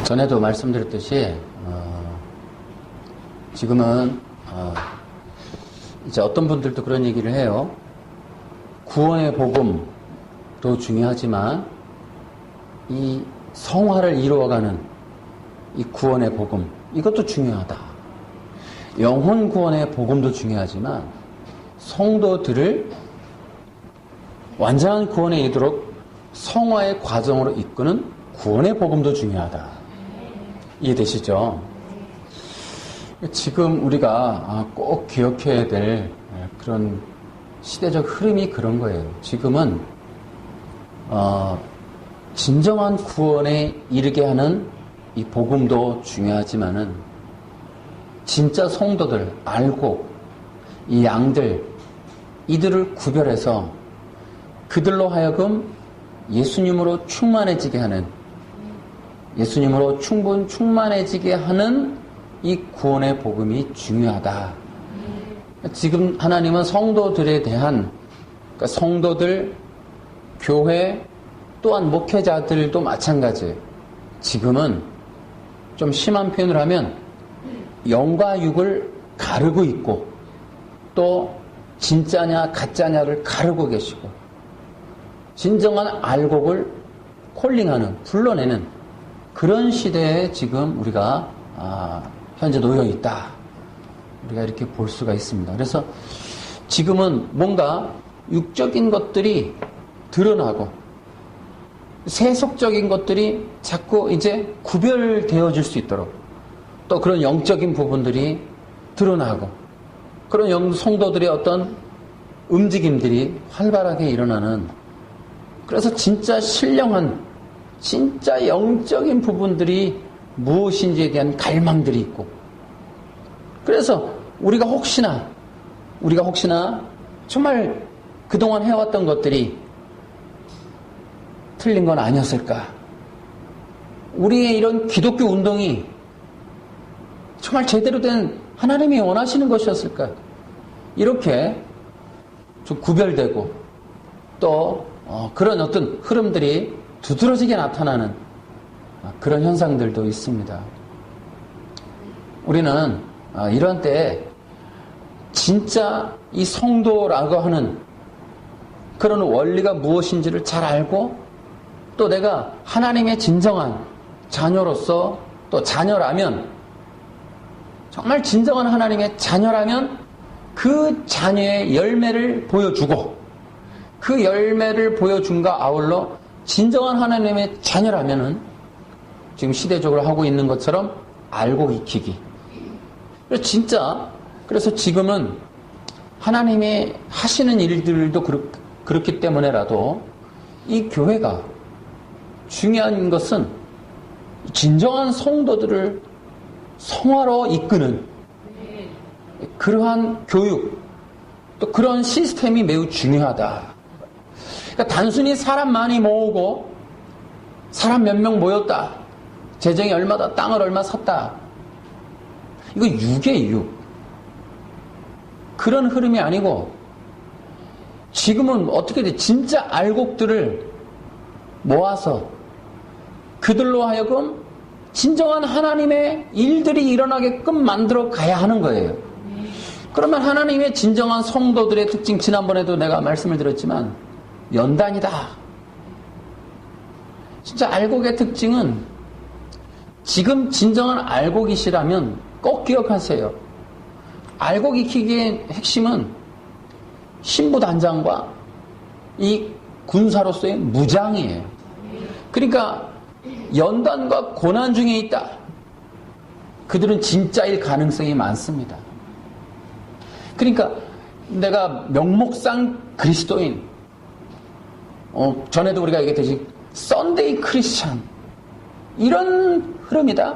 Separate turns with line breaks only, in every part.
전에도 말씀드렸듯이 지금은 이제 어떤 분들도 그런 얘기를 해요. 구원의 복음도 중요하지만 이 성화를 이루어가는 이 구원의 복음, 이것도 중요하다. 영혼 구원의 복음도 중요하지만 성도들을 완전한 구원에 이르도록 성화의 과정으로 이끄는 구원의 복음도 중요하다. 이해되시죠? 지금 우리가 꼭 기억해야 될 그런 시대적 흐름이 그런 거예요. 지금은 진정한 구원에 이르게 하는 이 복음도 중요하지만은 진짜 성도들 알고 이 양들 이들을 구별해서 그들로 하여금 예수님으로 충만해지게 하는, 예수님으로 충만해지게 하는 이 구원의 복음이 중요하다. 지금 하나님은 성도들에 대한, 그러니까 성도들, 교회, 또한 목회자들도 마찬가지예요. 지금은 좀 심한 표현을 하면 영과 육을 가르고 있고 또 진짜냐 가짜냐를 가르고 계시고 진정한 알곡을 콜링하는, 불러내는 그런 시대에 지금 우리가 현재 놓여 있다. 우리가 이렇게 볼 수가 있습니다. 그래서 지금은 뭔가 육적인 것들이 드러나고 세속적인 것들이 자꾸 이제 구별되어질 수 있도록 또 그런 영적인 부분들이 드러나고 그런 성도들의 어떤 움직임들이 활발하게 일어나는, 그래서 진짜 신령한, 진짜 영적인 부분들이 무엇인지에 대한 갈망들이 있고, 그래서 우리가 혹시나 정말 그동안 해왔던 것들이 틀린 건 아니었을까? 우리의 이런 기독교 운동이 정말 제대로 된 하나님이 원하시는 것이었을까? 이렇게 좀 구별되고 또 그런 어떤 흐름들이 두드러지게 나타나는 그런 현상들도 있습니다. 우리는 이런 때에 진짜 이 성도라고 하는 그런 원리가 무엇인지를 잘 알고 또 내가 하나님의 진정한 자녀로서 또 자녀라면, 정말 진정한 하나님의 자녀라면 그 자녀의 열매를 보여주고 그 열매를 보여준과 아울러 진정한 하나님의 자녀라면은 지금 시대적으로 하고 있는 것처럼 알고 익히기. 그래서 지금은 하나님이 하시는 일들도 그렇기 때문에라도 이 교회가 중요한 것은 진정한 성도들을 성화로 이끄는 그러한 교육, 또 그런 시스템이 매우 중요하다. 그러니까 단순히 사람 많이 모으고 사람 몇 명 모였다, 재정이 얼마다, 땅을 얼마 샀다, 이거 육이에요, 육. 그런 흐름이 아니고 지금은 어떻게 돼? 진짜 알곡들을 모아서 그들로 하여금 진정한 하나님의 일들이 일어나게끔 만들어 가야 하는 거예요. 그러면 하나님의 진정한 성도들의 특징, 지난번에도 내가 말씀을 드렸지만 연단이다. 진짜 알곡의 특징은, 지금 진정한 알곡이시라면 꼭 기억하세요. 알곡 익히기의 핵심은 신부단장과 이 군사로서의 무장이에요. 그러니까 연단과 고난 중에 있다. 그들은 진짜일 가능성이 많습니다. 그러니까 내가 명목상 그리스도인, 전에도 우리가 얘기했듯이 썬데이 크리스찬, 이런 흐름이다.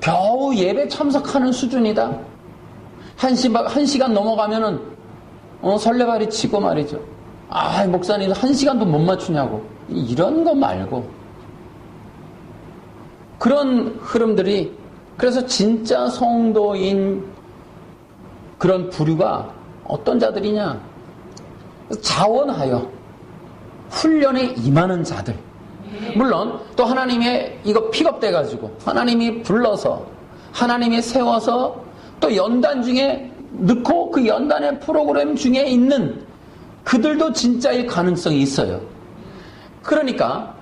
겨우 예배 참석하는 수준이다. 한 시간 넘어가면은 설레발이 치고 말이죠. 목사님 1시간도 못 맞추냐고. 이런 거 말고 그런 흐름들이, 그래서 진짜 성도인 그런 부류가 어떤 자들이냐? 자원하여 훈련에 임하는 자들, 물론 또 하나님의 이거 픽업돼가지고 하나님이 불러서 하나님이 세워서 또 연단 중에 넣고 그 연단의 프로그램 중에 있는 그들도 진짜일 가능성이 있어요. 그러니까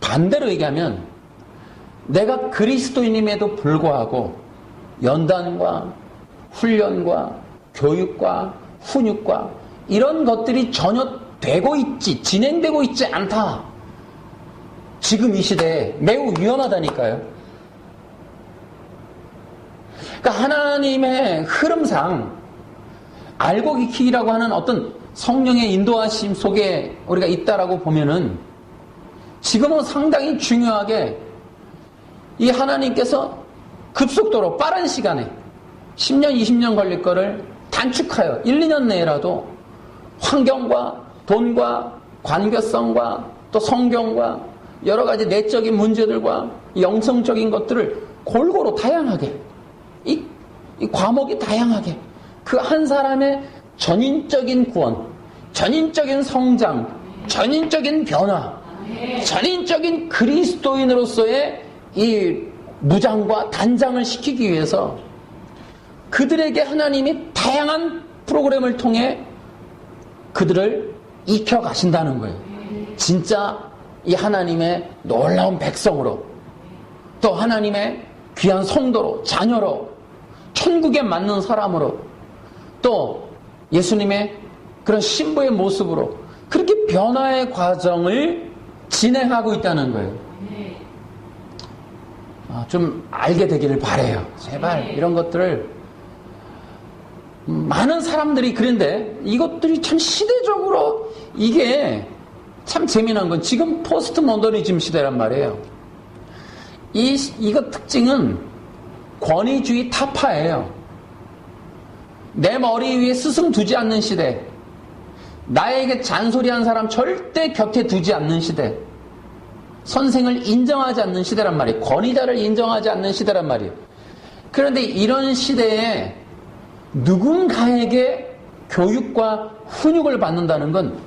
반대로 얘기하면 내가 그리스도인임에도 불구하고 연단과 훈련과 교육과 훈육과 이런 것들이 전혀 진행되고 있지 않다. 지금 이 시대에 매우 위험하다니까요. 그러니까 하나님의 흐름상 알고 익히기라고 하는 어떤 성령의 인도하심 속에 우리가 있다라고 보면은 지금은 상당히 중요하게 이 하나님께서 급속도로 빠른 시간에 10년, 20년 걸릴 거를 단축하여 1, 2년 내라도 환경과 돈과 관계성과 또 성경과 여러 가지 내적인 문제들과 영성적인 것들을 골고루 다양하게 이 과목이 다양하게 그 한 사람의 전인적인 구원, 전인적인 성장, 전인적인 변화, 전인적인 그리스도인으로서의 이 무장과 단장을 시키기 위해서 그들에게 하나님이 다양한 프로그램을 통해 그들을 익혀 가신다는 거예요. 진짜 이 하나님의 놀라운 백성으로 또 하나님의 귀한 성도로 자녀로 천국에 맞는 사람으로 또 예수님의 그런 신부의 모습으로 그렇게 변화의 과정을 진행하고 있다는 거예요. 좀 알게 되기를 바라요. 제발 이런 것들을 많은 사람들이 그런데 이것들이 참 시대적으로 이게 참 재미난 건 지금 포스트 모더니즘 시대란 말이에요. 이거 특징은 권위주의 타파예요. 내 머리 위에 스승 두지 않는 시대, 나에게 잔소리한 사람 절대 곁에 두지 않는 시대, 선생을 인정하지 않는 시대란 말이에요. 권위자를 인정하지 않는 시대란 말이에요. 그런데 이런 시대에 누군가에게 교육과 훈육을 받는다는 건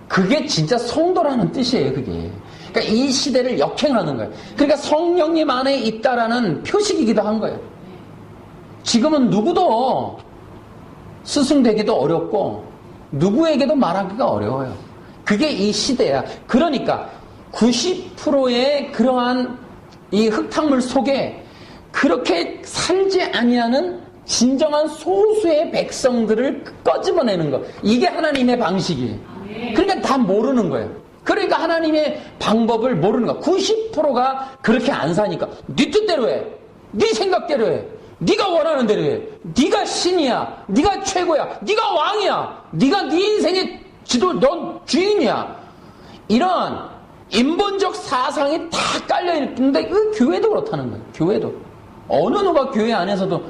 그게 진짜 성도라는 뜻이에요. 그게. 그러니까 이 시대를 역행하는 거예요. 그러니까 성령님 안에 있다라는 표식이기도 한 거예요. 지금은 누구도 스승되기도 어렵고 누구에게도 말하기가 어려워요. 그게 이 시대야. 그러니까 90%의 그러한 이 흙탕물 속에 그렇게 살지 아니하는 진정한 소수의 백성들을 꺼집어내는 거. 이게 하나님의 방식이에요. 그러니까 다 모르는 거예요. 그러니까 하나님의 방법을 모르는 거야. 90%가 그렇게 안 사니까 네 뜻대로 해. 네 생각대로 해. 네가 원하는 대로 해. 네가 신이야. 네가 최고야. 네가 왕이야. 네가 네 인생의 넌 주인이야. 이런 인본적 사상이 다 깔려있는데 그 교회도 그렇다는 거예요. 교회도. 어느 누가 교회 안에서도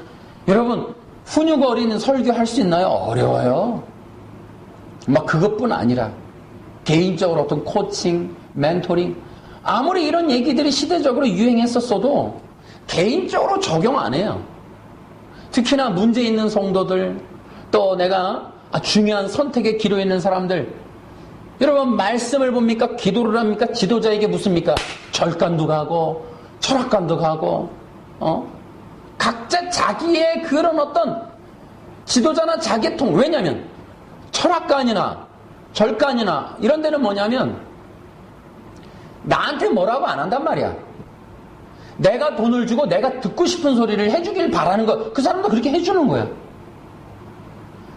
여러분 훈육 어린 설교할 수 있나요? 어려워요. 막 그것뿐 아니라 개인적으로 어떤 코칭, 멘토링 아무리 이런 얘기들이 시대적으로 유행했었어도 개인적으로 적용 안 해요. 특히나 문제 있는 성도들 또 내가 중요한 선택의 기로에 있는 사람들 여러분 말씀을 봅니까? 기도를 합니까? 지도자에게 묻습니까? 절간도 가고 철학관도 가고 각자 자기의 그런 어떤 지도자나 자기통 왜냐하면 철학관이나 절간이나 이런 데는 뭐냐면 나한테 뭐라고 안 한단 말이야. 내가 돈을 주고 내가 듣고 싶은 소리를 해주길 바라는 거 그 사람도 그렇게 해주는 거야.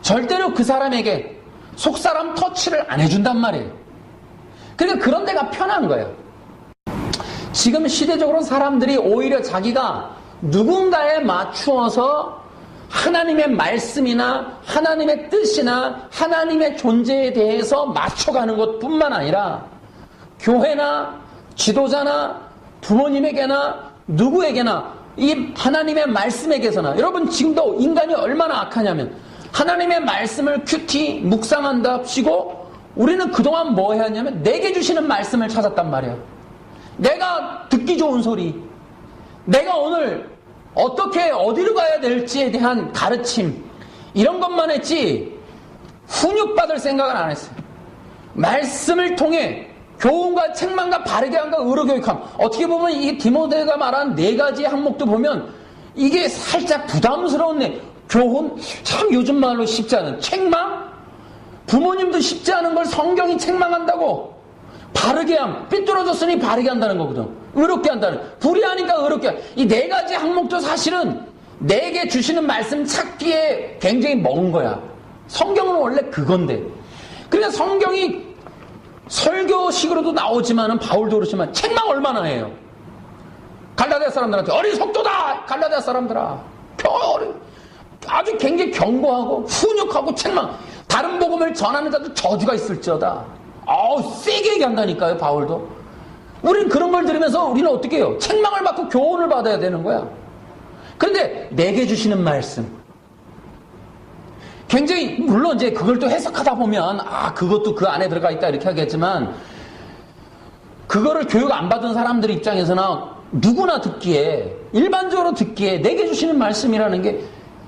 절대로 그 사람에게 속사람 터치를 안 해준단 말이에요. 그러니까 그런 데가 편한 거예요. 지금 시대적으로 사람들이 오히려 자기가 누군가에 맞추어서 하나님의 말씀이나 하나님의 뜻이나 하나님의 존재에 대해서 맞춰가는 것뿐만 아니라 교회나 지도자나 부모님에게나 누구에게나 이 하나님의 말씀에게서나 여러분 지금도 인간이 얼마나 악하냐면 하나님의 말씀을 큐티 묵상한답시고 우리는 그동안 뭐 해왔냐면 내게 주시는 말씀을 찾았단 말이에요. 내가 듣기 좋은 소리, 내가 오늘 어떻게 어디로 가야 될지에 대한 가르침 이런 것만 했지 훈육받을 생각은 안 했어요. 말씀을 통해 교훈과 책망과 바르게 함과 의로 교육함. 어떻게 보면 이 디모데가 말한 4가지 항목도 보면 이게 살짝 부담스러운데 교훈 참 요즘 말로 쉽지 않은 책망? 부모님도 쉽지 않은 걸 성경이 책망한다고. 바르게 함, 삐뚤어졌으니 바르게 한다는 거거든. 의롭게 한다는. 불의하니까 의롭게. 이 4가지 항목도 사실은 내게 주시는 말씀 찾기에 굉장히 먼 거야. 성경은 원래 그건데. 그러니까 성경이 설교식으로도 나오지만은 바울도 그렇지만 책망 얼마나 해요. 갈라디아 사람들한테 어리석도다. 갈라디아 사람들아. 아주 굉장히 경고하고 훈육하고 책망. 다른 복음을 전하는 자도 저주가 있을지어다. 세게 얘기한다니까요, 바울도. 우린 그런 걸 들으면서 우리는 어떻게 해요? 책망을 받고 교훈을 받아야 되는 거야. 그런데 내게 주시는 말씀. 굉장히, 물론 이제 그걸 또 해석하다 보면, 그것도 그 안에 들어가 있다 이렇게 하겠지만, 그거를 교육 안 받은 사람들 입장에서는 누구나 듣기에, 일반적으로 듣기에 내게 주시는 말씀이라는 게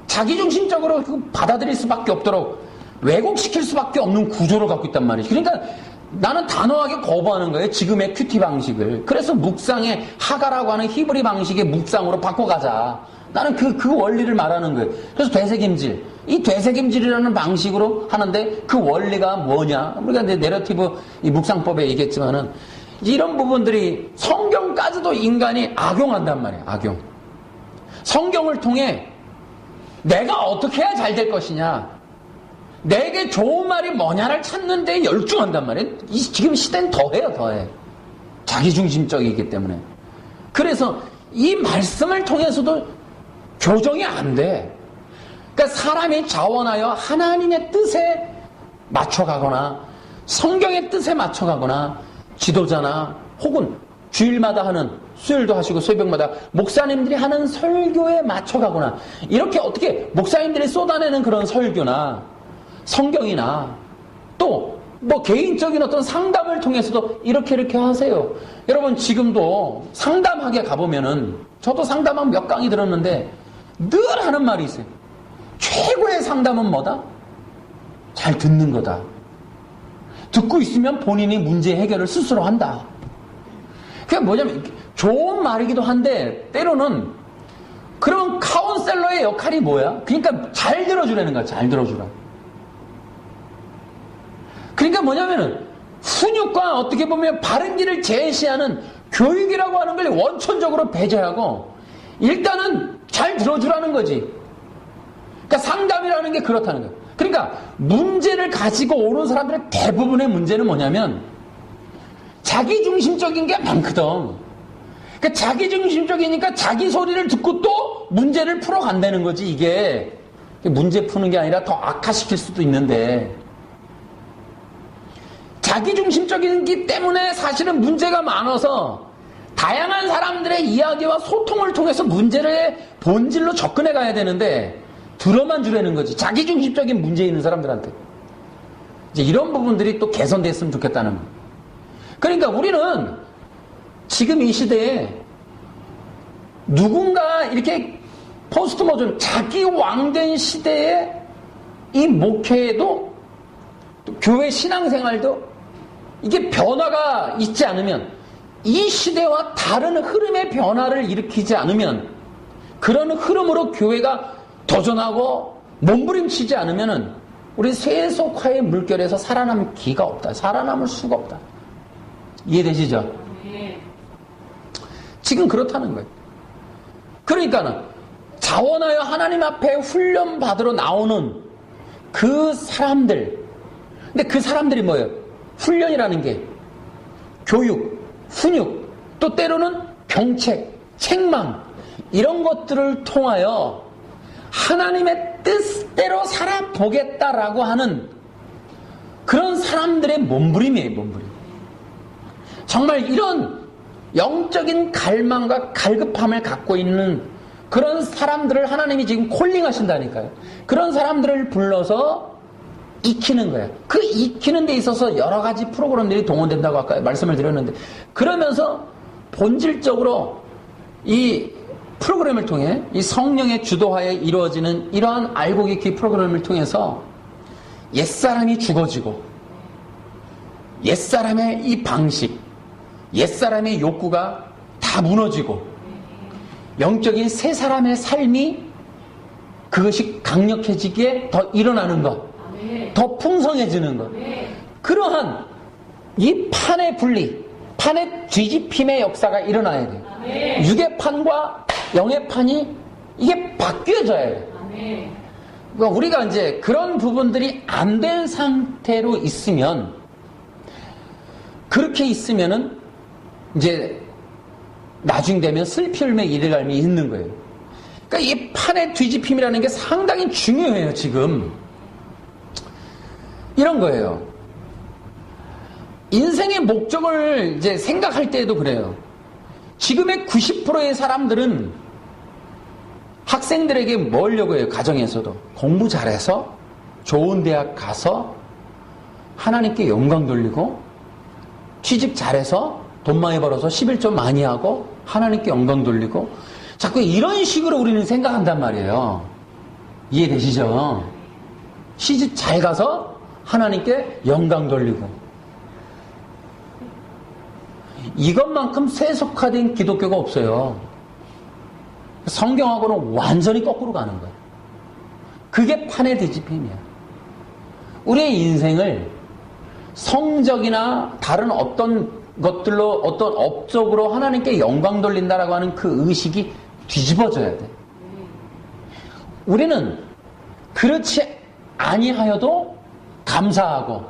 자기중심적으로 받아들일 수밖에 없도록 왜곡시킬 수밖에 없는 구조를 갖고 있단 말이지. 그러니까 나는 단호하게 거부하는 거예요. 지금의 큐티 방식을. 그래서 묵상의 하가라고 하는 히브리 방식의 묵상으로 바꿔가자. 나는 그 원리를 말하는 거예요. 그래서 되새김질. 이 되새김질이라는 방식으로 하는데 그 원리가 뭐냐. 우리가 이제 내러티브 이 묵상법에 얘기했지만은 이런 부분들이 성경까지도 인간이 악용한단 말이에요. 악용. 성경을 통해 내가 어떻게 해야 잘 될 것이냐. 내게 좋은 말이 뭐냐를 찾는 데 열중한단 말이에요. 지금 시대는 더해요, 더해. 자기중심적이기 때문에. 그래서 이 말씀을 통해서도 교정이 안 돼. 그러니까 사람이 자원하여 하나님의 뜻에 맞춰가거나 성경의 뜻에 맞춰가거나 지도자나 혹은 주일마다 하는 수요일도 하시고 새벽마다 목사님들이 하는 설교에 맞춰가거나 이렇게 어떻게 목사님들이 쏟아내는 그런 설교나 성경이나 또 뭐 개인적인 어떤 상담을 통해서도 이렇게 하세요. 여러분 지금도 상담하게 가보면은 저도 상담한 몇 강의 들었는데 늘 하는 말이 있어요. 최고의 상담은 뭐다? 잘 듣는 거다. 듣고 있으면 본인이 문제 해결을 스스로 한다. 그게 뭐냐면 좋은 말이기도 한데 때로는 그런 카운셀러의 역할이 뭐야? 그러니까 잘 들어주라는 거야. 잘 들어주라. 그러니까 뭐냐면은 훈육과 어떻게 보면 바른 길을 제시하는 교육이라고 하는 걸 원천적으로 배제하고 일단은 잘 들어주라는 거지. 그러니까 상담이라는 게 그렇다는 거예요. 그러니까 문제를 가지고 오는 사람들의 대부분의 문제는 뭐냐면 자기중심적인 게 많거든. 그러니까 자기중심적이니까 자기 소리를 듣고 또 문제를 풀어간다는 거지. 이게 문제 푸는 게 아니라 더 악화시킬 수도 있는데 자기중심적이기 때문에 사실은 문제가 많아서 다양한 사람들의 이야기와 소통을 통해서 문제를 본질로 접근해 가야 되는데 들어만 주라는 거지. 자기중심적인 문제 있는 사람들한테. 이제 이런 부분들이 또 개선됐으면 좋겠다는 거예요. 그러니까 우리는 지금 이 시대에 누군가 이렇게 포스트 모던 자기 왕된 시대에 이 목회에도 또 교회 신앙생활도 이게 변화가 있지 않으면 이 시대와 다른 흐름의 변화를 일으키지 않으면 그런 흐름으로 교회가 도전하고 몸부림치지 않으면은 우리 세속화의 물결에서 살아남을 기가 없다. 살아남을 수가 없다. 이해되시죠? 지금 그렇다는 거예요. 그러니까는 자원하여 하나님 앞에 훈련 받으러 나오는 그 사람들. 근데 그 사람들이 뭐예요? 훈련이라는 게 교육, 훈육, 또 때로는 병책, 책망 이런 것들을 통하여 하나님의 뜻대로 살아보겠다라고 하는 그런 사람들의 몸부림이에요. 몸부림. 정말 이런 영적인 갈망과 갈급함을 갖고 있는 그런 사람들을 하나님이 지금 콜링하신다니까요. 그런 사람들을 불러서 익히는 거예요. 그 익히는 데 있어서 여러 가지 프로그램들이 동원된다고 아까 말씀을 드렸는데 그러면서 본질적으로 이 프로그램을 통해 이 성령의 주도하에 이루어지는 이러한 알고 깊기 프로그램을 통해서 옛사람이 죽어지고 옛사람의 이 방식, 옛사람의 욕구가 다 무너지고 영적인 새 사람의 삶이 그것이 강력해지기에 더 일어나는 것, 더 풍성해지는 것. 그러한 이 판의 분리, 판의 뒤집힘의 역사가 일어나야 돼요. 육의 판과 영의 판이 이게 바뀌어져야 돼요. 그러니까 우리가 이제 그런 부분들이 안 된 상태로 있으면, 그렇게 있으면은 이제 나중 되면 슬피 울며 이래갈미 있는 거예요. 그러니까 이 판의 뒤집힘이라는 게 상당히 중요해요. 지금 이런 거예요. 인생의 목적을 이제 생각할 때에도 그래요. 지금의 90%의 사람들은 학생들에게 뭐 하려고 해요? 가정에서도 공부 잘해서 좋은 대학 가서 하나님께 영광 돌리고, 취직 잘해서 돈 많이 벌어서 11조 많이 하고 하나님께 영광 돌리고, 자꾸 이런 식으로 우리는 생각한단 말이에요. 이해되시죠? 시집 잘 가서 하나님께 영광 돌리고. 이것만큼 세속화된 기독교가 없어요. 성경하고는 완전히 거꾸로 가는 거예요. 그게 판의 뒤집힘이야. 우리의 인생을 성적이나 다른 어떤 것들로, 어떤 업적으로 하나님께 영광 돌린다라고 하는 그 의식이 뒤집어져야 돼. 우리는 그렇지 아니하여도 감사하고,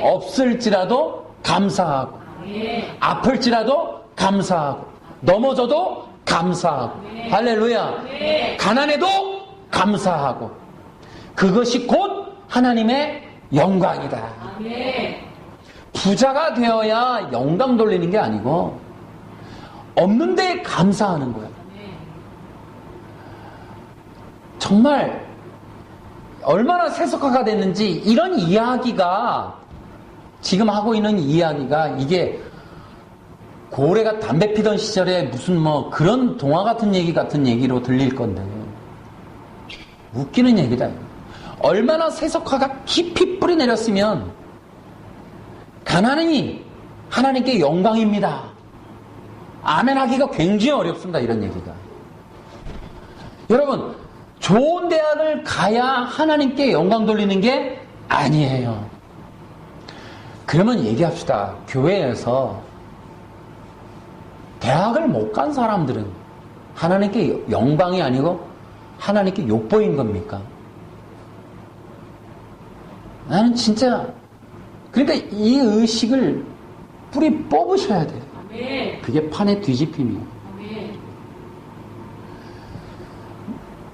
없을지라도 감사하고, 아플지라도 감사하고, 넘어져도 감사하고, 할렐루야. 가난해도 감사하고, 그것이 곧 하나님의 영광이다. 부자가 되어야 영광 돌리는 게 아니고 없는데 감사하는 거야. 정말 얼마나 세속화가 됐는지, 이런 이야기가, 지금 하고 있는 이야기가, 이게 고래가 담배 피던 시절에 무슨 뭐 그런 동화 같은 얘기로 들릴 건데, 웃기는 얘기다. 얼마나 세속화가 깊이 뿌리 내렸으면 가난이 하나님께 영광입니다, 아멘 하기가 굉장히 어렵습니다. 이런 얘기가. 여러분, 좋은 대학을 가야 하나님께 영광 돌리는 게 아니에요. 그러면 얘기합시다. 교회에서 대학을 못 간 사람들은 하나님께 영광이 아니고 하나님께 욕보인 겁니까? 나는 진짜, 그러니까 이 의식을 뿌리 뽑으셔야 돼요. 그게 판의 뒤집힘이에요.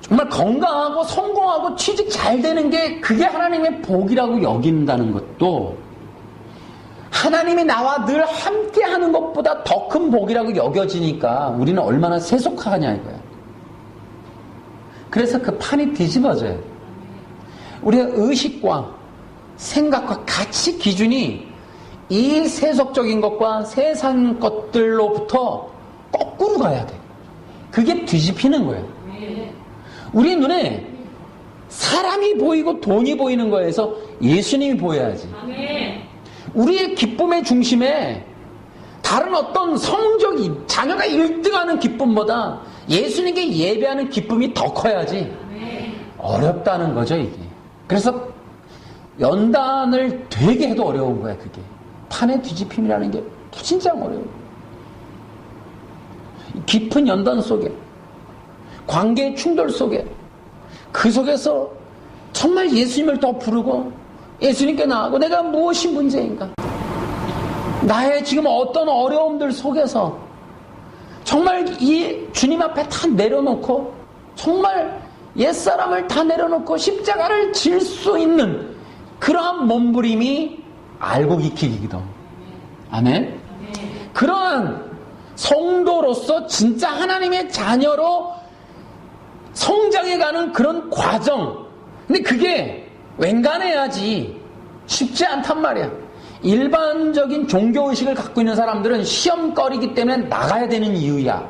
정말 건강하고 성공하고 취직 잘 되는 게 그게 하나님의 복이라고 여긴다는 것도, 하나님이 나와 늘 함께 하는 것보다 더 큰 복이라고 여겨지니까 우리는 얼마나 세속하냐 이거야. 그래서 그 판이 뒤집어져요. 우리의 의식과 생각과 가치 기준이 이 세속적인 것과 세상 것들로부터 거꾸로 가야 돼. 그게 뒤집히는 거예요. 우리 눈에 사람이 보이고 돈이 보이는 거에서 예수님이 보여야지. 우리의 기쁨의 중심에 다른 어떤 성적이, 자녀가 1등하는 기쁨보다 예수님께 예배하는 기쁨이 더 커야지. 어렵다는 거죠, 이게. 그래서 연단을 되게 해도 어려운 거야, 그게. 판의 뒤집힘이라는 게 진짜 어려워요. 깊은 연단 속에, 관계의 충돌 속에, 그 속에서 정말 예수님을 더 부르고 예수님께 나아가고, 내가 무엇이 문제인가? 나의 지금 어떤 어려움들 속에서 정말 이 주님 앞에 다 내려놓고, 정말 옛사람을 다 내려놓고 십자가를 질 수 있는 그러한 몸부림이 알고 익히기도. 아멘. 그러한 성도로서 진짜 하나님의 자녀로 성장해가는 그런 과정. 근데 그게 웬간해야지 쉽지 않단 말이야. 일반적인 종교의식을 갖고 있는 사람들은 시험거리기 때문에 나가야 되는 이유야.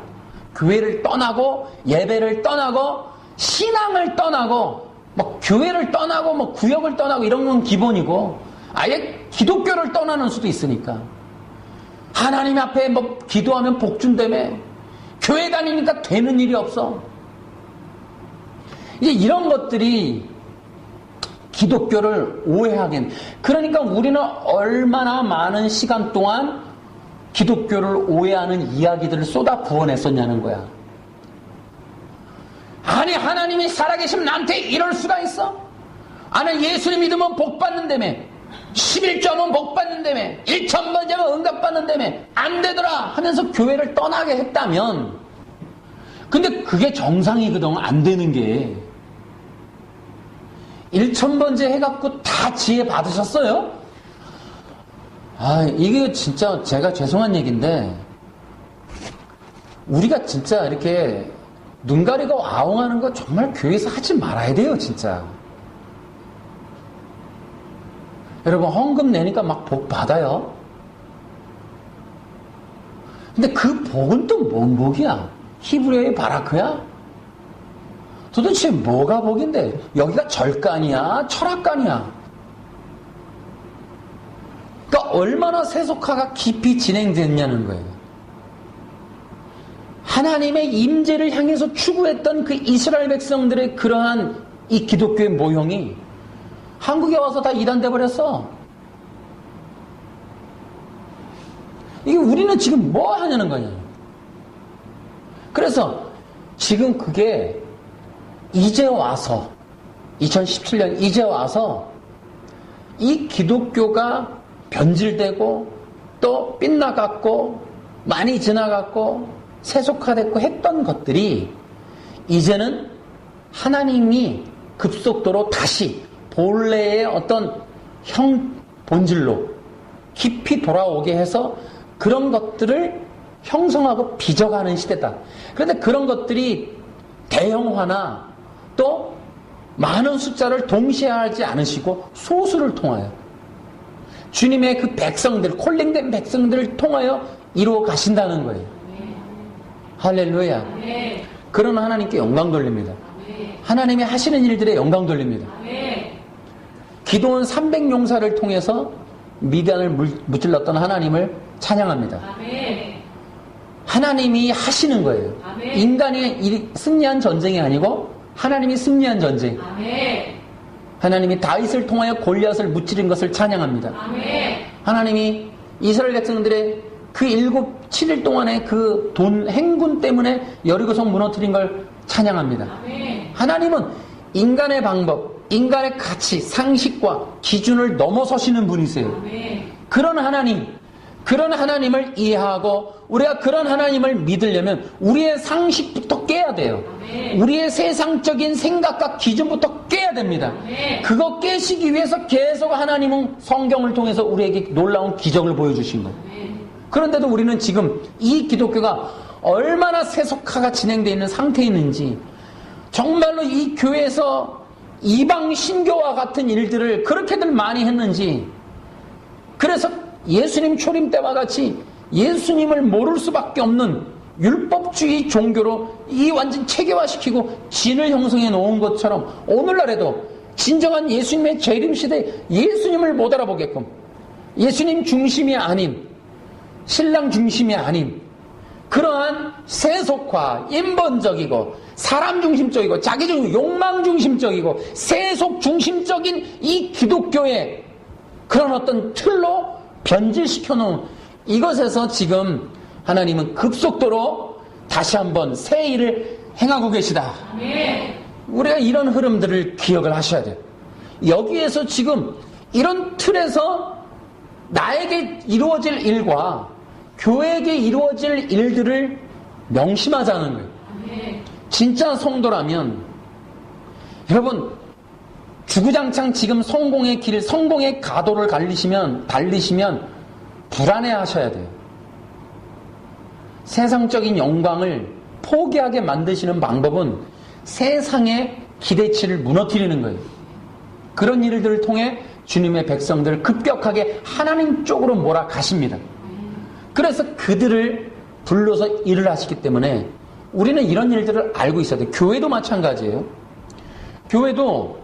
교회를 떠나고, 예배를 떠나고, 신앙을 떠나고, 뭐 교회를 떠나고, 뭐 구역을 떠나고, 이런 건 기본이고, 아예 기독교를 떠나는 수도 있으니까. 하나님 앞에 뭐 기도하면 복 준다며. 교회 다니니까 되는 일이 없어. 이제 이런 것들이 기독교를 오해하긴. 그러니까 우리는 얼마나 많은 시간 동안 기독교를 오해하는 이야기들을 쏟아 부어냈었냐는 거야. 아니, 하나님이 살아계시면 나한테 이럴 수가 있어? 아니, 예수님 믿으면 복 받는다며. 11조 하면 복 받는다며. 1,000번 하면 응답받는다며. 안 되더라 하면서 교회를 떠나게 했다면, 근데 그게 정상이거든. 안 되는 게. 1,000번째 해갖고 다 지혜 받으셨어요? 아, 이게 진짜 제가 죄송한 얘기인데, 우리가 진짜 이렇게 눈 가리고 아웅하는 거 정말 교회에서 하지 말아야 돼요, 진짜. 여러분, 헌금 내니까 막 복 받아요. 근데 그 복은 또 뭔 복이야? 히브리어의 바라크야? 도대체 뭐가 복인데? 여기가 절간이야? 철학관이야? 그러니까 얼마나 세속화가 깊이 진행됐냐는 거예요. 하나님의 임재를 향해서 추구했던 그 이스라엘 백성들의 그러한 이 기독교의 모형이 한국에 와서 다 이단돼 버렸어. 이게 우리는 지금 뭐 하냐는 거냐. 그래서 지금 그게 이제 와서 2017년 이제 와서 이 기독교가 변질되고 또 빗나갔고 많이 지나갔고 세속화됐고 했던 것들이 이제는 하나님이 급속도로 다시 본래의 어떤 본질로 깊이 돌아오게 해서 그런 것들을 형성하고 빚어가는 시대다. 그런데 그런 것들이 대형화나 또 많은 숫자를 동시에 하지 않으시고 소수를 통하여 주님의 그 백성들, 콜링된 백성들을 통하여 이루어 가신다는 거예요. 할렐루야. 그런 하나님께 영광 돌립니다. 하나님이 하시는 일들에 영광 돌립니다. 기도원 300용사를 통해서 미디안을 무찔렀던 하나님을 찬양합니다. 하나님이 하시는 거예요. 인간이 승리한 전쟁이 아니고 하나님이 승리한 전쟁. 하나님이 다윗을 통하여 골리앗을 무찌른 것을 찬양합니다. 하나님이 이스라엘 백성들의 그 7일 동안의 그 행군 때문에 여리고성 무너뜨린 걸 찬양합니다. 하나님은 인간의 방법, 인간의 가치, 상식과 기준을 넘어서시는 분이세요. 그런 하나님을 이해하고 우리가 그런 하나님을 믿으려면 우리의 상식부터 깨야 돼요. 우리의 세상적인 생각과 기준부터 깨야 됩니다. 그거 깨시기 위해서 계속 하나님은 성경을 통해서 우리에게 놀라운 기적을 보여주신 거예요. 그런데도 우리는 지금 이 기독교가 얼마나 세속화가 진행되어 있는 상태에 있는지, 정말로 이 교회에서 이방 신교와 같은 일들을 그렇게들 많이 했는지, 그래서 예수님 초림 때와 같이 예수님을 모를 수밖에 없는 율법주의 종교로 이 완전 체계화시키고 진을 형성해 놓은 것처럼 오늘날에도 진정한 예수님의 재림 시대에 예수님을 못 알아보게끔, 예수님 중심이 아닌, 신랑 중심이 아닌 그러한 세속화, 인본적이고 사람 중심적이고 자기중 욕망 중심적이고 세속 중심적인 이 기독교의 그런 어떤 틀로 변질시켜 놓은 이것에서 지금 하나님은 급속도로 다시 한번 새 일을 행하고 계시다. 우리가 이런 흐름들을 기억을 하셔야 돼요. 여기에서 지금 이런 틀에서 나에게 이루어질 일과 교회에게 이루어질 일들을 명심하자는 거예요. 진짜 성도라면 여러분, 주구장창 지금 성공의 길, 성공의 가도를 달리시면 불안해 하셔야 돼요. 세상적인 영광을 포기하게 만드시는 방법은 세상의 기대치를 무너뜨리는 거예요. 그런 일들을 통해 주님의 백성들을 급격하게 하나님 쪽으로 몰아가십니다. 그래서 그들을 불러서 일을 하시기 때문에 우리는 이런 일들을 알고 있어야 돼요. 교회도 마찬가지예요. 교회도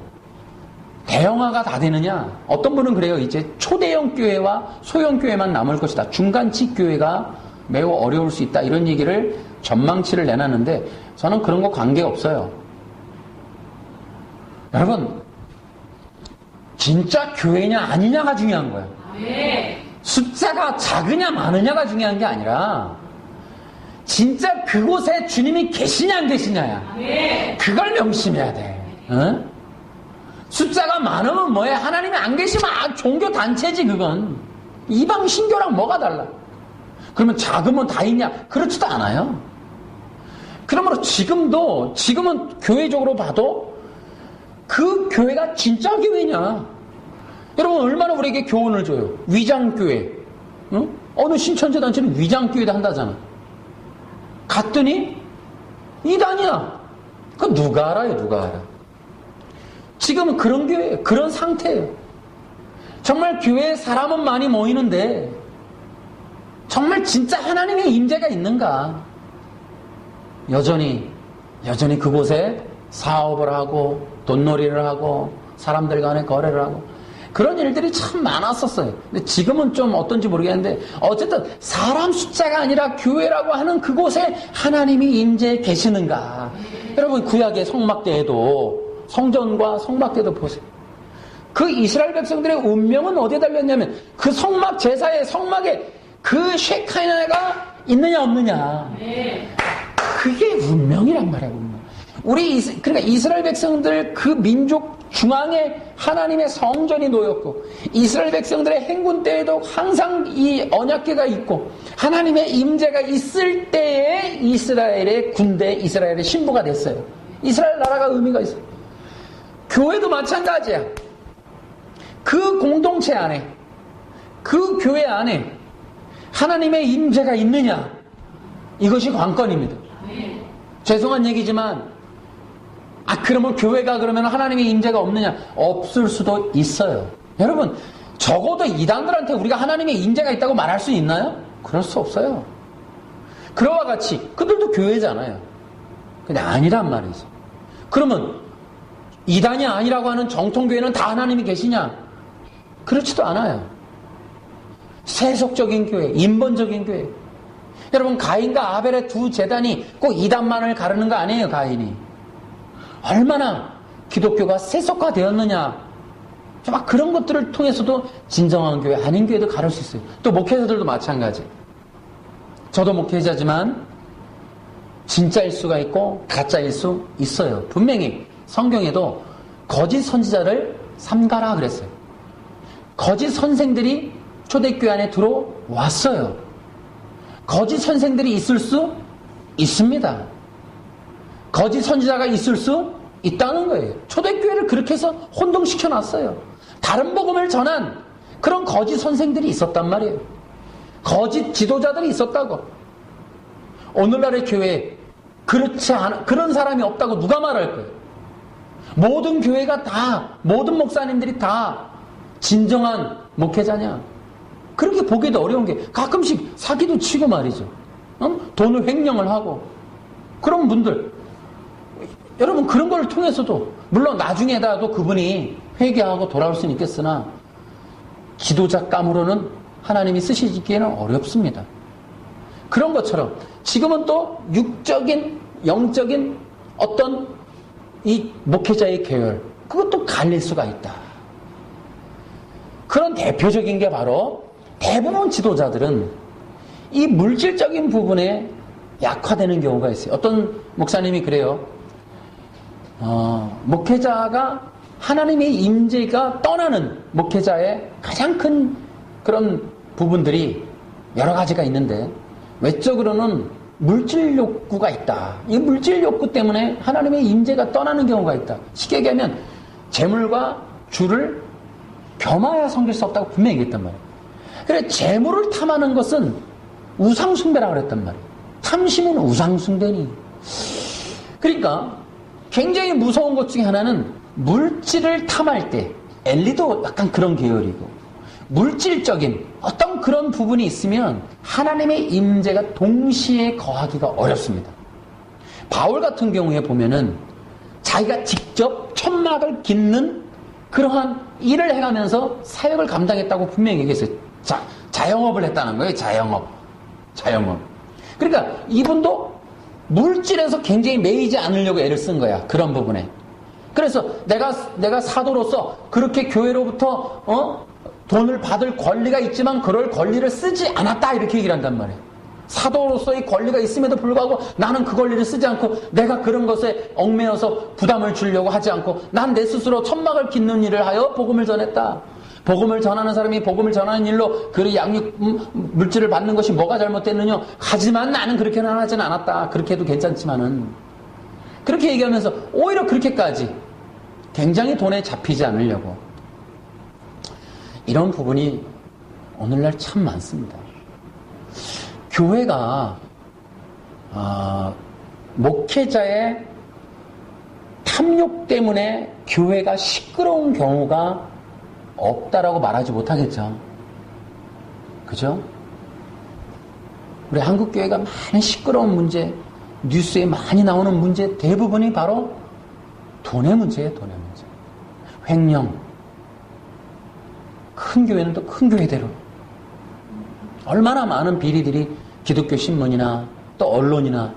대형화가 다 되느냐? 어떤 분은 그래요. 이제 초대형 교회와 소형 교회만 남을 것이다. 중간치 교회가 매우 어려울 수 있다. 이런 얘기를 전망치를 내놨는데 저는 그런 거 관계없어요. 여러분, 진짜 교회냐 아니냐가 중요한 거예요. 숫자가 작으냐 많으냐가 중요한 게 아니라 진짜 그곳에 주님이 계시냐 안 계시냐야. 그걸 명심해야 돼. 응? 숫자가 많으면 뭐해? 하나님이 안 계시면 종교 단체지 그건. 이방 신교랑 뭐가 달라? 그러면 작으면 다 있냐? 그렇지도 않아요. 그러므로 지금은 교회적으로 봐도 그 교회가 진짜 교회냐? 여러분 얼마나 우리에게 교훈을 줘요? 위장교회. 응? 어느 신천지 단체는 위장교회도 한다잖아. 갔더니 이단이야. 그거 누가 알아요? 누가 알아? 지금은 그런 교회예요. 그런 상태예요. 정말 교회에 사람은 많이 모이는데 정말 진짜 하나님의 임재가 있는가? 여전히 그곳에 사업을 하고 돈놀이를 하고 사람들 간에 거래를 하고 그런 일들이 참 많았었어요. 근데 지금은 좀 어떤지 모르겠는데 어쨌든 사람 숫자가 아니라 교회라고 하는 그곳에 하나님이 임재해 계시는가? 여러분 구약의 성막대에도 성전과 성막대도 보세요. 그 이스라엘 백성들의 운명은 어디에 달렸냐면 그 성막 제사의 성막에 그 쉐카이나가 있느냐 없느냐. 그게 운명이란 말이야. 운명. 그러니까 이스라엘 백성들 그 민족 중앙에 하나님의 성전이 놓였고 이스라엘 백성들의 행군 때에도 항상 이 언약궤가 있고 하나님의 임재가 있을 때에 이스라엘의 군대, 이스라엘의 신부가 됐어요. 이스라엘 나라가 의미가 있어요. 교회도 마찬가지야. 그 공동체 안에, 그 교회 안에 하나님의 임재가 있느냐? 이것이 관건입니다. 죄송한 얘기지만, 그러면 교회가 그러면 하나님의 임재가 없느냐? 없을 수도 있어요. 여러분, 적어도 이단들한테 우리가 하나님의 임재가 있다고 말할 수 있나요? 그럴 수 없어요. 그와 같이, 그들도 교회잖아요. 근데 아니란 말이죠. 그러면, 이단이 아니라고 하는 정통교회는 다 하나님이 계시냐? 그렇지도 않아요. 세속적인 교회, 인본적인 교회. 여러분 가인과 아벨의 두 제단이 꼭 이단만을 가르는 거 아니에요. 가인이 얼마나 기독교가 세속화되었느냐, 막 그런 것들을 통해서도 진정한 교회, 아닌 교회도 가를 수 있어요. 또 목회자들도 마찬가지. 저도 목회자지만 진짜일 수가 있고 가짜일 수 있어요. 분명히 성경에도 거짓 선지자를 삼가라 그랬어요. 거짓 선생들이 초대교회 안에 들어왔어요. 거짓 선생들이 있을 수 있습니다. 거짓 선지자가 있을 수 있다는 거예요. 초대교회를 그렇게 해서 혼동시켜놨어요. 다른 복음을 전한 그런 거짓 선생들이 있었단 말이에요. 거짓 지도자들이 있었다고. 오늘날의 교회에 그렇지 않은 그런 사람이 없다고 누가 말할 거예요? 모든 교회가 다, 모든 목사님들이 다 진정한 목회자냐? 그렇게 보기도 어려운 게 가끔씩 사기도 치고 말이죠. 돈을 횡령을 하고 그런 분들, 여러분 그런 걸 통해서도 물론 나중에라도 그분이 회개하고 돌아올 수는 있겠으나 지도자감으로는 하나님이 쓰시기에는 어렵습니다. 그런 것처럼 지금은 또 육적인, 영적인 어떤 이 목회자의 계열, 그것도 갈릴 수가 있다. 그런 대표적인 게 바로 대부분 지도자들은 이 물질적인 부분에 약화되는 경우가 있어요. 어떤 목사님이 그래요. 목회자가 하나님의 임재가 떠나는 목회자의 가장 큰 그런 부분들이 여러 가지가 있는데 외적으로는 물질 욕구가 있다. 이 물질 욕구 때문에 하나님의 임재가 떠나는 경우가 있다. 쉽게 얘기하면 재물과 주를 겸하여 섬길 수 없다고 분명히 얘기했단 말이에요. 그래 재물을 탐하는 것은 우상숭배라고 그랬단 말이에요. 탐심은 우상숭배니. 그러니까 굉장히 무서운 것 중에 하나는 물질을 탐할 때, 엘리도 약간 그런 계열이고 물질적인 어떤 그런 부분이 있으면 하나님의 임재가 동시에 거하기가 어렵습니다. 바울 같은 경우에 보면은 자기가 직접 천막을 깃는 그러한 일을 해가면서 사역을 감당했다고 분명히 얘기했어요. 자영업을 했다는 거예요. 자영업. 그러니까 이분도 물질에서 굉장히 매이지 않으려고 애를 쓴 거야. 그런 부분에. 그래서 내가 사도로서 그렇게 교회로부터 돈을 받을 권리가 있지만 그럴 권리를 쓰지 않았다, 이렇게 얘기를 한단 말이에요. 사도로서의 권리가 있음에도 불구하고 나는 그 권리를 쓰지 않고 내가 그런 것에 얽매여서 부담을 주려고 하지 않고 난 내 스스로 천막을 깃는 일을 하여 복음을 전했다. 복음을 전하는 사람이 복음을 전하는 일로 그 양육 물질을 받는 것이 뭐가 잘못됐느냐. 하지만 나는 그렇게는 하진 않았다. 그렇게 해도 괜찮지만은. 그렇게 얘기하면서 오히려 그렇게까지 굉장히 돈에 잡히지 않으려고. 이런 부분이 오늘날 참 많습니다. 교회가 목회자의 탐욕 때문에 교회가 시끄러운 경우가 없다라고 말하지 못하겠죠. 그죠? 우리 한국교회가 많은 시끄러운 문제, 뉴스에 많이 나오는 문제 대부분이 바로 돈의 문제예요. 돈의 문제. 횡령. 큰 교회는 또 큰 교회대로 얼마나 많은 비리들이 기독교 신문이나 또 언론이나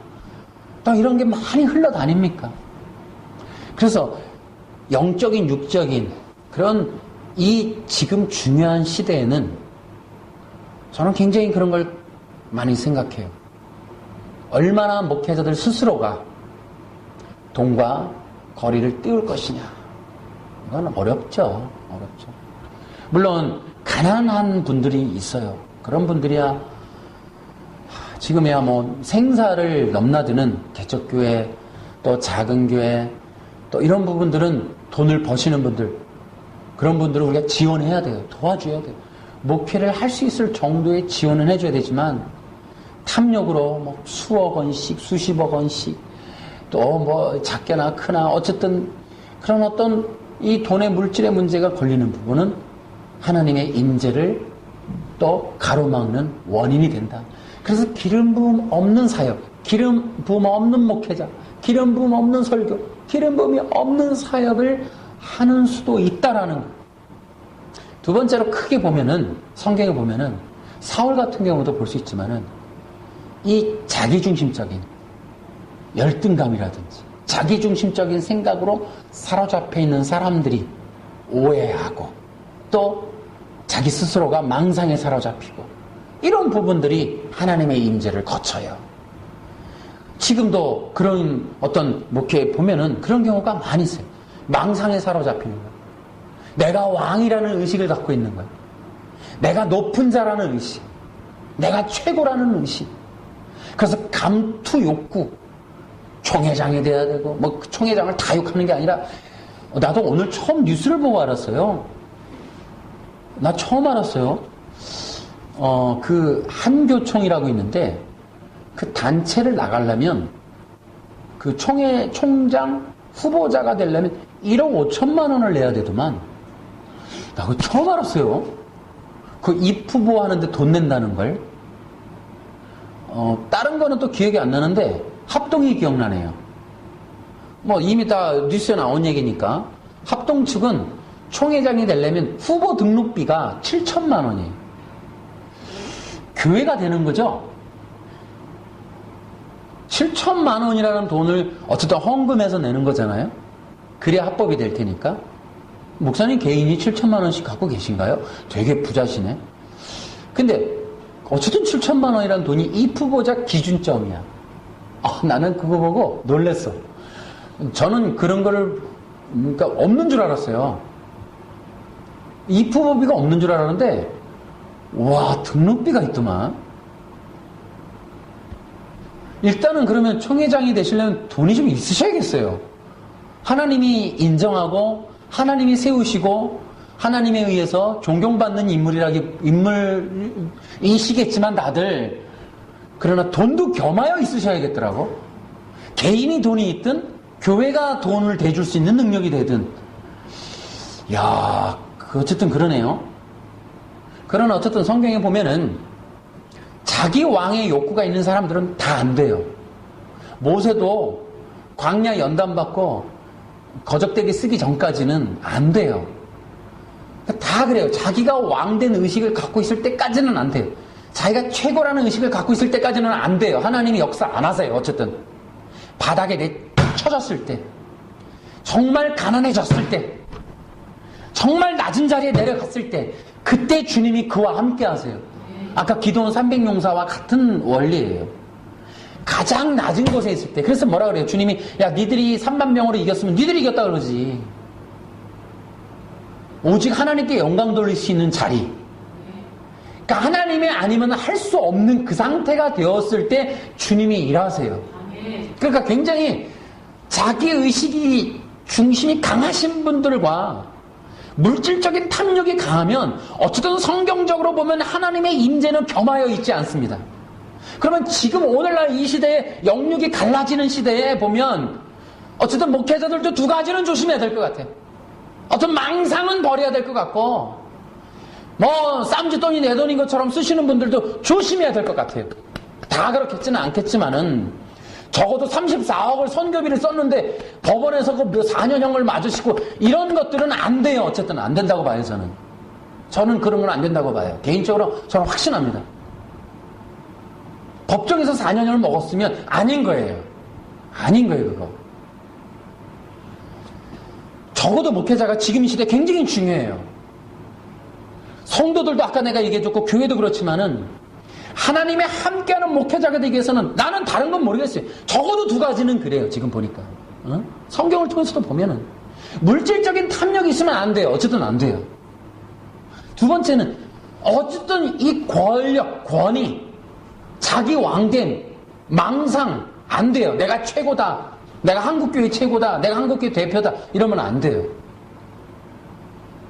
또 이런 게 많이 흘러다닙니까? 그래서 영적인 육적인 그런 이 지금 중요한 시대에는 저는 굉장히 그런 걸 많이 생각해요. 얼마나 목회자들 스스로가 돈과 거리를 띄울 것이냐. 이건 어렵죠. 물론 가난한 분들이 있어요. 그런 분들이야 지금이야 뭐 생사를 넘나드는 개척교회 또 작은 교회 또 이런 부분들은 돈을 버시는 분들, 그런 분들을 우리가 지원해야 돼요. 도와줘야 돼요. 목회를 할 수 있을 정도의 지원은 해줘야 되지만 탐욕으로 뭐 수억 원씩 수십억 원씩 또 뭐 작게나 크나 어쨌든 그런 어떤 이 돈의 물질의 문제가 걸리는 부분은 하나님의 임재를 또 가로막는 원인이 된다. 그래서 기름 부음 없는 사역, 기름 부음 없는 목회자, 기름 부음 없는 설교, 기름 부음이 없는 사역을 하는 수도 있다라는 거. 두 번째로 크게 보면은 성경에 보면은 사울 같은 경우도 볼 수 있지만은 이 자기중심적인 열등감이라든지 자기중심적인 생각으로 사로잡혀 있는 사람들이 오해하고 또 자기 스스로가 망상에 사로잡히고 이런 부분들이 하나님의 임재를 거쳐요. 지금도 그런 어떤 목회에 보면은 그런 경우가 많이 있어요. 망상에 사로잡히는 거예요. 내가 왕이라는 의식을 갖고 있는 거예요. 내가 높은 자라는 의식, 내가 최고라는 의식. 그래서 감투 욕구, 총회장이 돼야 되고 뭐 총회장을 다 욕하는 게 아니라 나도 오늘 처음 뉴스를 보고 알았어요. 나 처음 알았어요. 그 한교총이라고 있는데 그 단체를 나가려면 그 총장 후보자가 되려면 1억 5천만 원을 내야 되더만. 나 그거 처음 알았어요. 그 입후보 하는데 돈 낸다는 걸. 다른 거는 또 기억이 안 나는데 합동이 기억나네요. 뭐 이미 다 뉴스에 나온 얘기니까 합동 측은 총회장이 되려면 후보 등록비가 7천만 원이에요. 교회가 되는 거죠. 7천만 원이라는 돈을 어쨌든 헌금해서 내는 거잖아요. 그래야 합법이 될 테니까. 목사님 개인이 7천만 원씩 갖고 계신가요? 되게 부자시네. 근데 어쨌든 7천만 원이라는 돈이 이 후보자 기준점이야. 나는 그거 보고 놀랬어. 저는 그런 거를 그러니까 없는 줄 알았어요. 이 후보비가 없는 줄 알았는데 와, 등록비가 있더만. 일단은 그러면 총회장이 되시려면 돈이 좀 있으셔야겠어요. 하나님이 인정하고 하나님이 세우시고 하나님에 의해서 존경받는 인물이시겠지만 다들 그러나 돈도 겸하여 있으셔야겠더라고. 개인이 돈이 있든 교회가 돈을 대줄 수 있는 능력이 되든. 야, 어쨌든 그러네요. 그러나 어쨌든 성경에 보면은 자기 왕의 욕구가 있는 사람들은 다 안 돼요. 모세도 광야 연단 받고 거적대기 쓰기 전까지는 안 돼요. 다 그래요. 자기가 왕된 의식을 갖고 있을 때까지는 안 돼요. 자기가 최고라는 의식을 갖고 있을 때까지는 안 돼요. 하나님이 역사 안 하세요. 어쨌든 바닥에 내쳐졌을 때, 정말 가난해졌을 때, 정말 낮은 자리에 내려갔을 때, 그때 주님이 그와 함께 하세요. 아까 기도원 300용사와 같은 원리예요. 가장 낮은 곳에 있을 때. 그래서 뭐라 그래요? 주님이 야 니들이 3만 명으로 이겼으면 니들이 이겼다 그러지. 오직 하나님께 영광 돌릴 수 있는 자리. 그러니까 하나님이 아니면 할 수 없는 그 상태가 되었을 때 주님이 일하세요. 그러니까 굉장히 자기의식이 중심이 강하신 분들과 물질적인 탐욕이 강하면 어쨌든 성경적으로 보면 하나님의 임재는 겸하여 있지 않습니다. 그러면 지금 오늘날 이 시대에 영육이 갈라지는 시대에 보면 어쨌든 목회자들도 두 가지는 조심해야 될 것 같아요. 어떤 망상은 버려야 될 것 같고, 뭐 쌈짓돈이 내 돈인 것처럼 쓰시는 분들도 조심해야 될 것 같아요. 다 그렇겠지는 않겠지만은 적어도 34억을 선교비를 썼는데 법원에서 그 4년형을 맞으시고 이런 것들은 안 돼요. 어쨌든 안 된다고 봐요. 저는 그런 건 안 된다고 봐요. 개인적으로 저는 확신합니다. 법정에서 4년형을 먹었으면 아닌 거예요. 아닌 거예요, 그거. 적어도 목회자가 지금 이 시대에 굉장히 중요해요. 성도들도 아까 내가 얘기해줬고 교회도 그렇지만은 하나님의 함께하는 목회자가 되기 위해서는 나는 다른 건 모르겠어요. 적어도 두 가지는 그래요. 지금 보니까. 성경을 통해서도 보면은 물질적인 탐욕이 있으면 안 돼요. 어쨌든 안 돼요. 두 번째는 어쨌든 이 권력, 권위, 자기 왕됨, 망상 안 돼요. 내가 최고다. 내가 한국교회 최고다. 내가 한국교회 대표다. 이러면 안 돼요.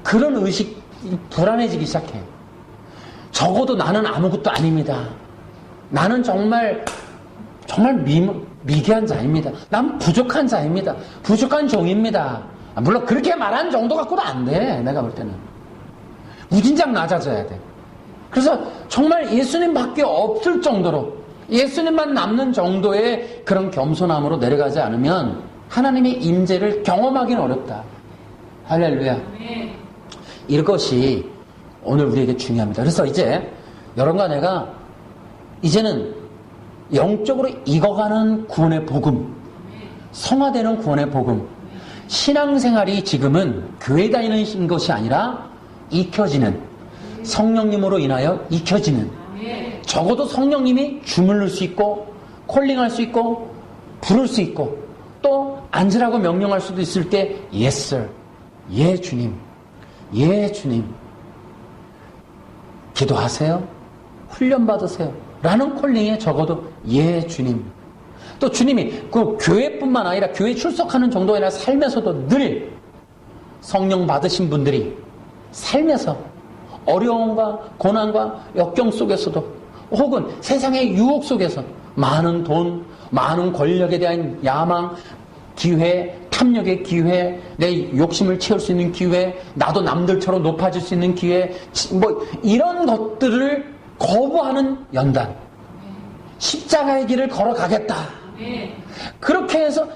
그런 의식이 불안해지기 시작해요. 적어도 나는 아무것도 아닙니다. 나는 정말 미개한 자입니다. 난 부족한 자입니다. 부족한 종입니다. 물론 그렇게 말하는 정도 갖고도 안 돼. 내가 볼 때는. 무진장 낮아져야 돼. 그래서 정말 예수님밖에 없을 정도로, 예수님만 남는 정도의 그런 겸손함으로 내려가지 않으면 하나님의 임재를 경험하기는 어렵다. 할렐루야. 이것이 오늘 우리에게 중요합니다. 그래서 이제 여러분과 내가 이제는 영적으로 익어가는 구원의 복음, 성화되는 구원의 복음, 신앙생활이 지금은 교회 다니는 것이 아니라 익혀지는, 성령님으로 인하여 익혀지는, 적어도 성령님이 주물를 수 있고 콜링할 수 있고 부를 수 있고 또 앉으라고 명령할 수도 있을 때 Yes sir, 예 주님, 예 주님, 기도하세요, 훈련받으세요 라는 콜링에 적어도 예 주님. 또 주님이 그 교회뿐만 아니라 교회 출석하는 정도가 아니라 삶에서도 늘 성령 받으신 분들이 삶에서 어려움과 고난과 역경 속에서도 혹은 세상의 유혹 속에서 많은 돈, 많은 권력에 대한 야망, 기회, 탐욕의 기회, 내 욕심을 채울 수 있는 기회, 나도 남들처럼 높아질 수 있는 기회, 뭐 이런 것들을 거부하는 연단, 십자가의 길을 걸어가겠다. 그렇게 해서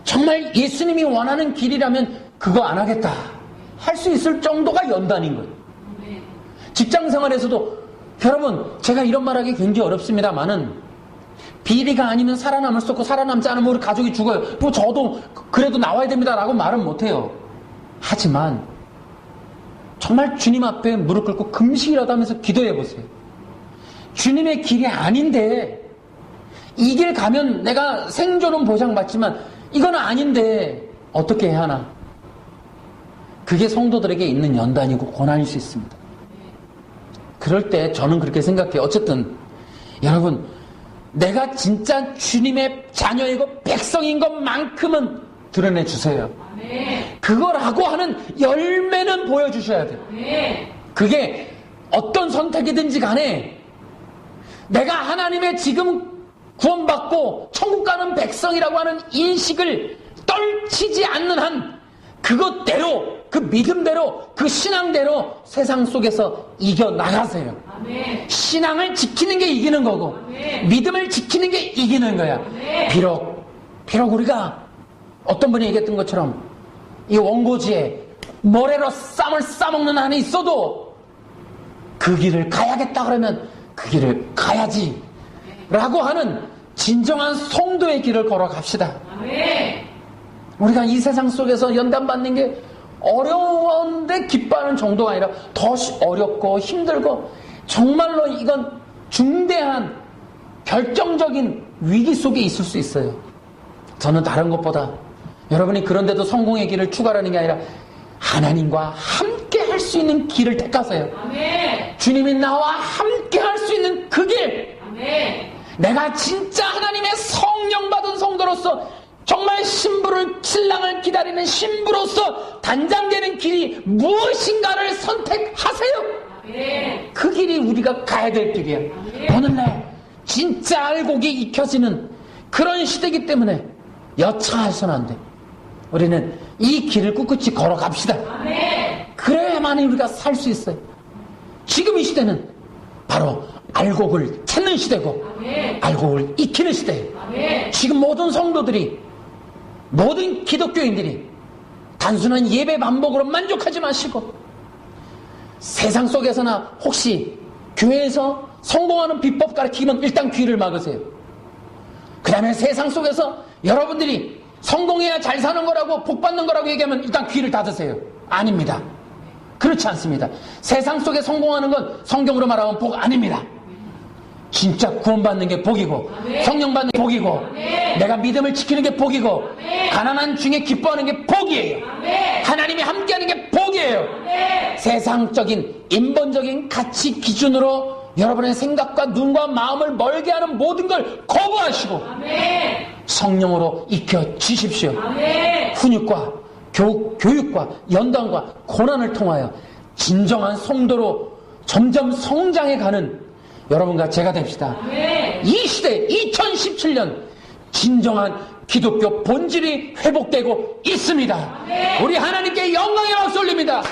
정말 예수님이 원하는 길이라면 그거 안 하겠다 할 수 있을 정도가 연단인 거예요. 직장생활에서도 여러분, 제가 이런 말하기 굉장히 어렵습니다만은 비리가 아니면 살아남을 수 없고 살아남지 않으면 우리 가족이 죽어요. 뭐 저도 그래도 나와야 됩니다라고 말은 못해요. 하지만 정말 주님 앞에 무릎 꿇고 금식이라도 하면서 기도해 보세요. 주님의 길이 아닌데 이 길 가면 내가 생존은 보장받지만 이건 아닌데 어떻게 해야 하나? 그게 성도들에게 있는 연단이고 고난일 수 있습니다. 그럴 때 저는 그렇게 생각해요. 어쨌든 여러분, 내가 진짜 주님의 자녀이고 백성인 것만큼은 드러내 주세요. 그거라고 하는 열매는 보여주셔야 돼요. 그게 어떤 선택이든지 간에 내가 하나님의 지금 구원받고 천국 가는 백성이라고 하는 인식을 떨치지 않는 한 그것대로, 그 믿음대로, 그 신앙대로 세상 속에서 이겨나가세요. 신앙을 지키는 게 이기는 거고 믿음을 지키는 게 이기는 거야. 비록 우리가 어떤 분이 얘기했던 것처럼 이 원고지에 모래로 쌈을 싸먹는 한이 있어도 그 길을 가야겠다 그러면 그 길을 가야지 라고 하는 진정한 성도의 길을 걸어갑시다. 우리가 이 세상 속에서 연단받는 게 어려운데 기뻐하는 정도가 아니라 더 어렵고 힘들고 정말로 이건 중대한 결정적인 위기 속에 있을 수 있어요. 저는 다른 것보다 여러분이 그런데도 성공의 길을 추구하라는 게 아니라 하나님과 함께 할 수 있는 길을 택하세요. 아멘. 주님이 나와 함께 할 수 있는 그 길. 아멘. 내가 진짜 하나님의 성령 받은 성도로서 정말 신부를 신랑을 기다리는 신부로서 단장되는 길이 무엇인가를 선택하세요. 아멘. 그 길이 우리가 가야 될 길이야. 아멘. 오늘날 진짜 알곡이 익혀지는 그런 시대이기 때문에 여차해서는 안 돼. 우리는 이 길을 꿋꿋이 걸어갑시다. 아멘. 그래야만이 우리가 살 수 있어요. 지금 이 시대는 바로 알곡을 찾는 시대고 아멘. 알곡을 익히는 시대예요. 아멘. 지금 모든 성도들이 모든 기독교인들이 단순한 예배 반복으로 만족하지 마시고 세상 속에서나 혹시 교회에서 성공하는 비법 가르치면 일단 귀를 막으세요. 그 다음에 세상 속에서 여러분들이 성공해야 잘 사는 거라고 복 받는 거라고 얘기하면 일단 귀를 닫으세요. 아닙니다. 그렇지 않습니다. 세상 속에 성공하는 건 성경으로 말하면 복 아닙니다. 진짜 구원받는 게 복이고 아멘. 성령 받는 게 복이고 아멘. 내가 믿음을 지키는 게 복이고 아멘. 가난한 중에 기뻐하는 게 복이에요. 아멘. 하나님이 함께하는 게 복이에요. 아멘. 세상적인 인본적인 가치 기준으로 여러분의 생각과 눈과 마음을 멀게 하는 모든 걸 거부하시고 아멘. 성령으로 익혀지십시오. 아멘. 훈육과 교육과 연단과 고난을 통하여 진정한 성도로 점점 성장해가는 여러분과 제가 됩시다. 아멘. 이 시대 2017년 진정한 기독교 본질이 회복되고 있습니다. 아멘. 우리 하나님께 영광의 박수 올립니다.